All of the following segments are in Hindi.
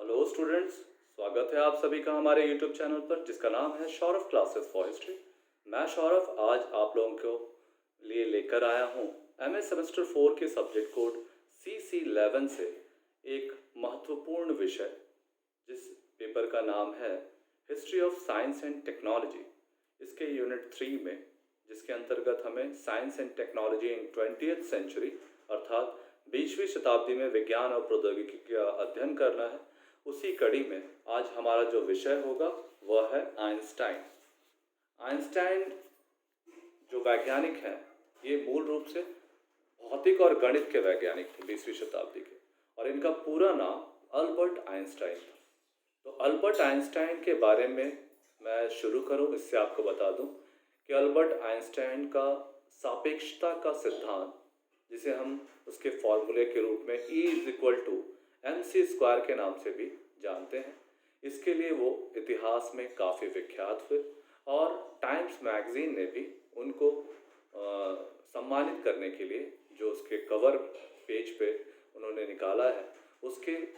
Hello students. स्वागत है आप सभी का हमारे यूट्यूब चैनल पर जिसका नाम है सौरभ क्लासेस फॉर हिस्ट्री। मैं सौरभ आज आप लोगों को लिए लेकर आया हूँ एमए सेमेस्टर 4 के सब्जेक्ट कोड CC11 से एक महत्वपूर्ण विषय जिस पेपर का नाम है history of science and technology. इसके यूनिट 3 में जिसके अंतर्गत हमें science and technology in 20th century अर्थात 20वीं शताब्दी में विज्ञान और प्रौद्योगिकी का अध्ययन करना है, उसी कड़ी में आज हमारा जो विषय होगा वह है आइंस्टाइन। आइंस्टाइन जो वैज्ञानिक हैं ये मूल रूप से भौतिक और गणित के वैज्ञानिक थे 20वीं शताब्दी के, और इनका पूरा नाम अल्बर्ट आइंस्टाइन था। तो अल्बर्ट आइंस्टाइन के बारे में मैं शुरू करूं इससे आपको बता दूं कि अल्बर्ट आइंस्टाइन का सापेक्षता का सिद्धांत, जिसे हम उसके फॉर्मूले के रूप में E=mc² के नाम से भी जानते हैं, इसके लिए वो इतिहास में काफ़ी विख्यात हुए और टाइम्स मैगजीन ने भी उनको सम्मानित करने के लिए जो उसके कवर पेज पे उन्होंने निकाला है उसमें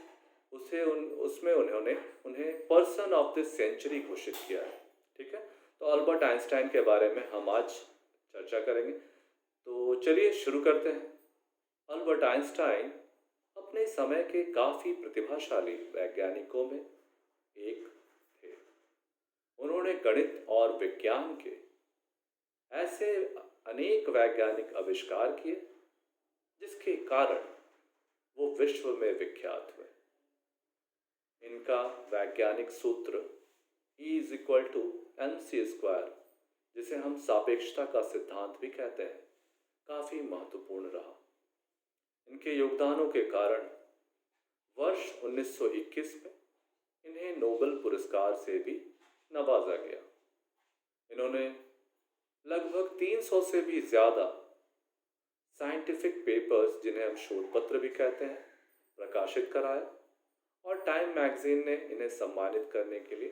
उन्होंने उन्हें पर्सन ऑफ द सेंचुरी घोषित किया है। ठीक है, तो अल्बर्ट आइंस्टाइन के बारे में हम आज चर्चा करेंगे। तो चलिए शुरू करते हैं। अल्बर्ट आइंस्टाइन अपने समय के काफ़ी प्रतिभाशाली वैज्ञानिकों में एक थे। उन्होंने गणित और विज्ञान के ऐसे अनेक वैज्ञानिक आविष्कार किए जिसके कारण वो विश्व में विख्यात हुए। इनका वैज्ञानिक सूत्र E=mc², जिसे हम सापेक्षता का सिद्धांत भी कहते हैं, काफ़ी महत्वपूर्ण रहा। इनके योगदानों के कारण वर्ष 1921 में इन्हें नोबेल पुरस्कार से भी नवाजा गया। इन्होंने लगभग 300 से भी ज़्यादा साइंटिफिक पेपर्स, जिन्हें हम शोध पत्र भी कहते हैं, प्रकाशित कराया और टाइम मैगजीन ने इन्हें सम्मानित करने के लिए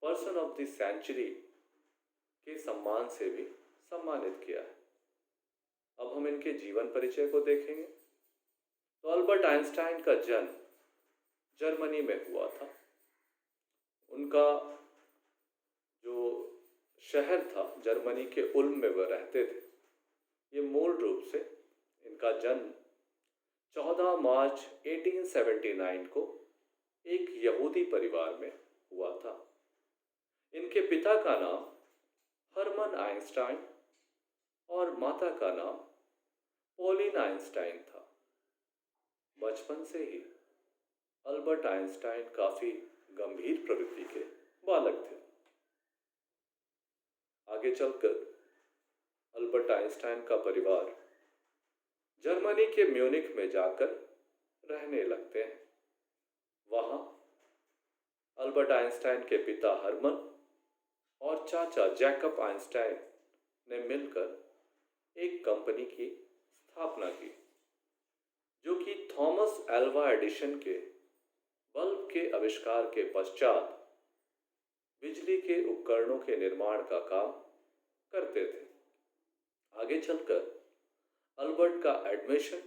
पर्सन ऑफ द सेंचुरी के सम्मान से भी सम्मानित किया है। अब हम इनके जीवन परिचय को देखेंगे। तो अल्बर्ट आइंस्टाइन का जन्म जर्मनी में हुआ था। उनका जो शहर था जर्मनी के उल्म में वह रहते थे। ये मूल रूप से इनका जन्म 14 मार्च 1879 को एक यहूदी परिवार में हुआ था। इनके पिता का नाम हरमन आइंस्टाइन और माता का नाम पॉलिन आइंस्टाइन था। बचपन से ही अल्बर्ट आइंस्टाइन काफ़ी गंभीर प्रवृत्ति के बालक थे। आगे चलकर अल्बर्ट आइंस्टाइन का परिवार जर्मनी के म्यूनिख में जाकर रहने लगते हैं। वहाँ अल्बर्ट आइंस्टाइन के पिता हरमन और चाचा जैकब आइंस्टाइन ने मिलकर एक कंपनी की स्थापना की, जो कि थॉमस एल्वा एडिशन के बल्ब के आविष्कार के पश्चात बिजली के उपकरणों के निर्माण का काम करते थे। आगे चलकर अल्बर्ट का एडमिशन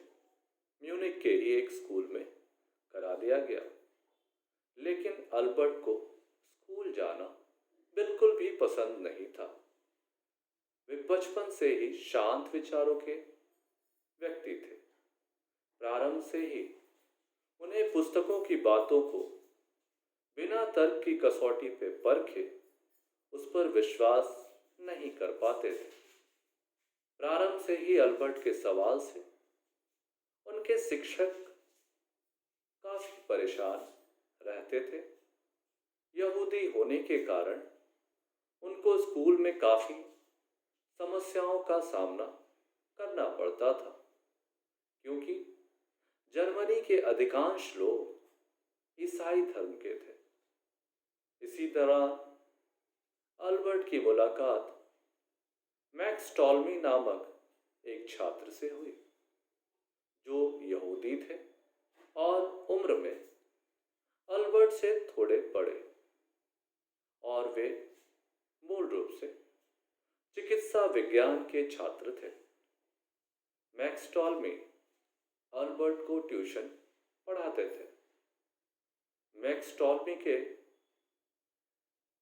म्यूनिख के ही एक स्कूल में करा दिया गया, लेकिन अल्बर्ट को स्कूल जाना बिल्कुल भी पसंद नहीं था। वे बचपन से ही शांत विचारों के व्यक्ति थे। प्रारंभ से ही उन्हें पुस्तकों की बातों को बिना तर्क की कसौटी पे परखे उस पर विश्वास नहीं कर पाते थे। प्रारंभ से ही अल्बर्ट के सवाल से उनके शिक्षक काफी परेशान रहते थे। यहूदी होने के कारण उनको स्कूल में काफी समस्याओं का सामना करना पड़ता था, क्योंकि जर्मनी के अधिकांश लोग ईसाई धर्म के थे। इसी तरह अल्बर्ट की मुलाकात मैक्स टॉलमी नामक एक छात्र से हुई, जो यहूदी थे और उम्र में अल्बर्ट से थोड़े बड़े, और वे मूल रूप से चिकित्सा विज्ञान के छात्र थे। मैक्स टॉलमी अल्बर्ट को ट्यूशन पढ़ाते थे। मैक्स टॉल्मी के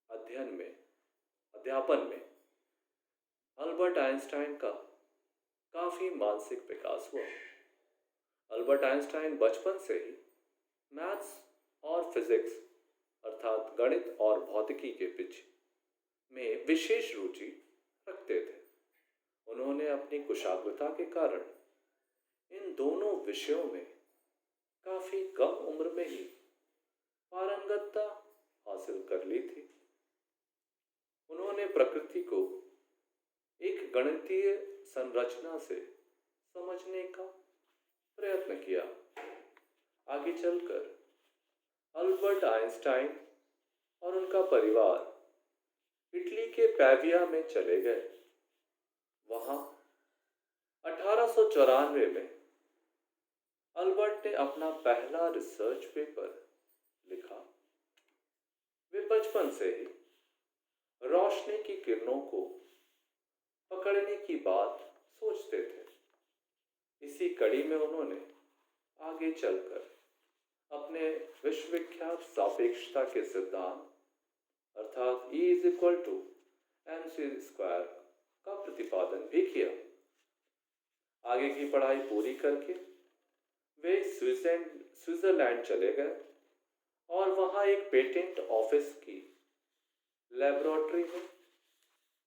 अध्ययन में अध्यापन में अल्बर्ट आइंस्टाइन का काफी मानसिक विकास हुआ। अल्बर्ट आइंस्टाइन बचपन से ही मैथ्स और फिजिक्स अर्थात गणित और भौतिकी के पीछे में विशेष रुचि रखते थे। उन्होंने अपनी कुशाग्रता के कारण इन दोनों विषयों में काफी कम उम्र में ही पारंगतता हासिल कर ली थी। उन्होंने प्रकृति को एक गणितीय संरचना से समझने का प्रयत्न किया। आगे चलकर अल्बर्ट आइंस्टाइन और उनका परिवार इटली के पैविया में चले गए। वहां 1894 में अल्बर्ट ने अपना पहला रिसर्च पेपर लिखा। वे बचपन से ही रोशनी की किरणों को पकड़ने की बात सोचते थे। इसी कड़ी में उन्होंने आगे चलकर अपने विश्वविख्यात सापेक्षता के सिद्धांत अर्थात E is equal to mc square का प्रतिपादन भी किया। आगे की पढ़ाई पूरी करके वे स्विट्जरलैंड चले गए और वहां एक पेटेंट ऑफिस की लेबोरेटरी में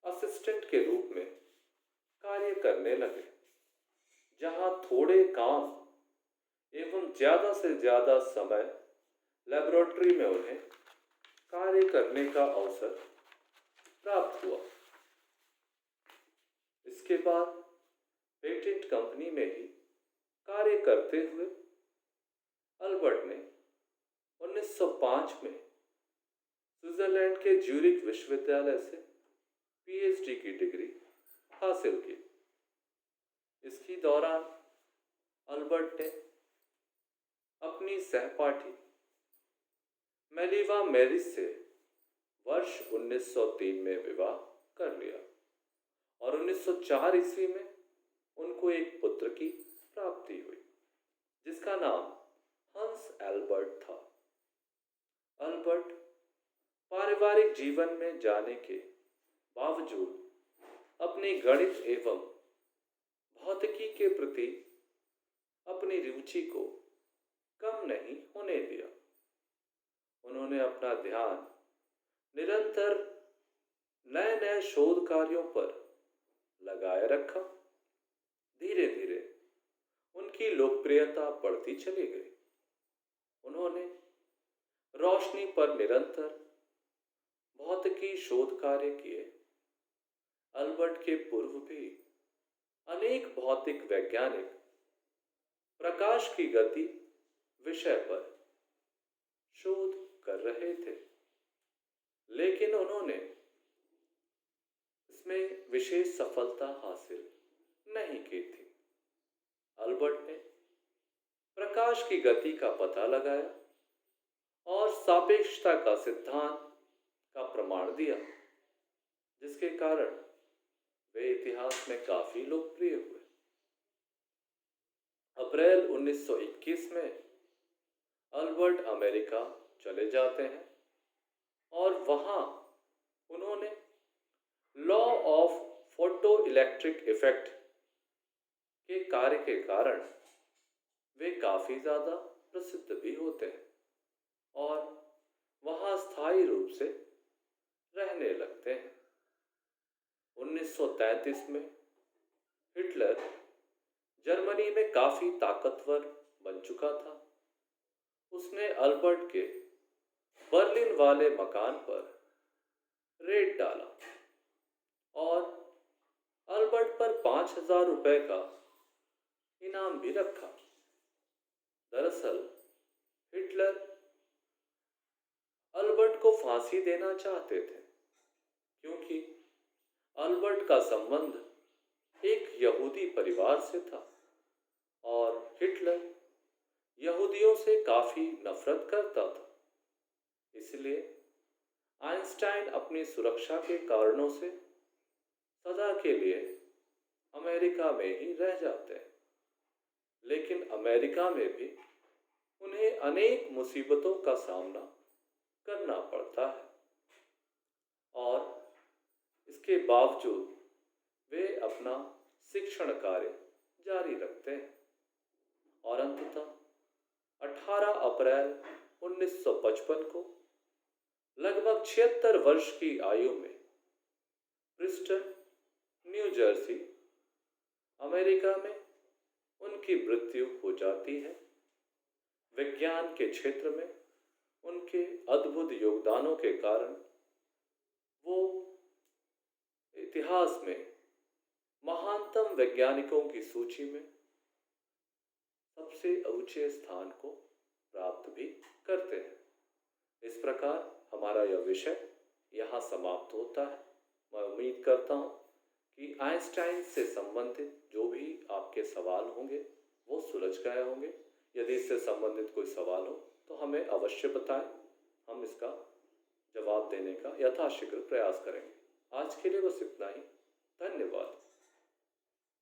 असिस्टेंट के रूप में कार्य करने लगे, जहां थोड़े काम एवं ज्यादा से ज्यादा समय लेबोरेटरी में उन्हें कार्य करने का अवसर प्राप्त हुआ। इसके बाद पेटेंट कंपनी में ही कार्य करते हुए अल्बर्ट ने 1905 में स्विट्जरलैंड के ज्यूरिख विश्वविद्यालय से पीएचडी की डिग्री हासिल की। इसके दौरान अल्बर्ट ने अपनी सहपाठी मेलिवा मैरिस से वर्ष 1903 में विवाह कर लिया और 1904 ईस्वी में उनको एक पुत्र की प्राप्ति हुई, जिसका नाम हंस एल्बर्ट था। अल्बर्ट पारिवारिक जीवन में जाने के बावजूद अपनी गणित एवं भौतिकी के प्रति अपनी रुचि को कम नहीं होने दिया। उन्होंने अपना ध्यान निरंतर नए नए शोध कार्यों पर लगाए रखा। धीरे धीरे उनकी लोकप्रियता बढ़ती चली गई। उन्होंने रोशनी पर निरंतर भौतिकी शोध कार्य किए। अल्बर्ट के पूर्व भी अनेक भौतिक वैज्ञानिक प्रकाश की गति विषय पर शोध कर रहे थे, लेकिन उन्होंने इसमें विशेष सफलता हासिल नहीं की थी। अल्बर्ट ने प्रकाश की गति का पता लगाया और सापेक्षता का सिद्धांत का प्रमाण दिया, जिसके कारण वे इतिहास में काफी लोकप्रिय हुए। अप्रैल 1921 में अल्बर्ट अमेरिका चले जाते हैं और वहां उन्होंने law of photo electric effect के कार्य के कारण वे काफी ज्यादा प्रसिद्ध भी होते हैं और वहां स्थायी रूप से रहने लगते हैं। 1933 में हिटलर जर्मनी में काफी ताकतवर बन चुका था। उसने अल्बर्ट के बर्लिन वाले मकान पर रेड डाला और अल्बर्ट पर 5,000 रुपए का इनाम भी रखा। दरअसल हिटलर अल्बर्ट को फांसी देना चाहते थे, क्योंकि अल्बर्ट का संबंध एक यहूदी परिवार से था और हिटलर यहूदियों से काफी नफरत करता था। इसलिए आइंस्टाइन अपनी सुरक्षा के कारणों से सदा के लिए अमेरिका में ही रह जाते हैं। लेकिन अमेरिका में भी उन्हें अनेक मुसीबतों का सामना करना पड़ता है और इसके बावजूद वे अपना शिक्षण कार्य जारी रखते हैं और अंततः 18 अप्रैल 1955 को लगभग 76 वर्ष की आयु में प्रिस्टन, न्यू जर्सी, अमेरिका में उनकी मृत्यु हो जाती है। विज्ञान के क्षेत्र में उनके अद्भुत योगदानों के कारण वो इतिहास में महानतम वैज्ञानिकों की सूची में सबसे ऊंचे स्थान को प्राप्त भी करते हैं। इस प्रकार हमारा यह विषय यहाँ समाप्त होता है। मैं उम्मीद करता हूँ कि आइंस्टाइन से संबंधित जो भी आपके सवाल होंगे वो सुलझ गए होंगे। यदि इससे संबंधित कोई सवाल हो तो हमें अवश्य बताएं, हम इसका जवाब देने का यथाशीघ्र प्रयास करेंगे। आज के लिए बस इतना ही।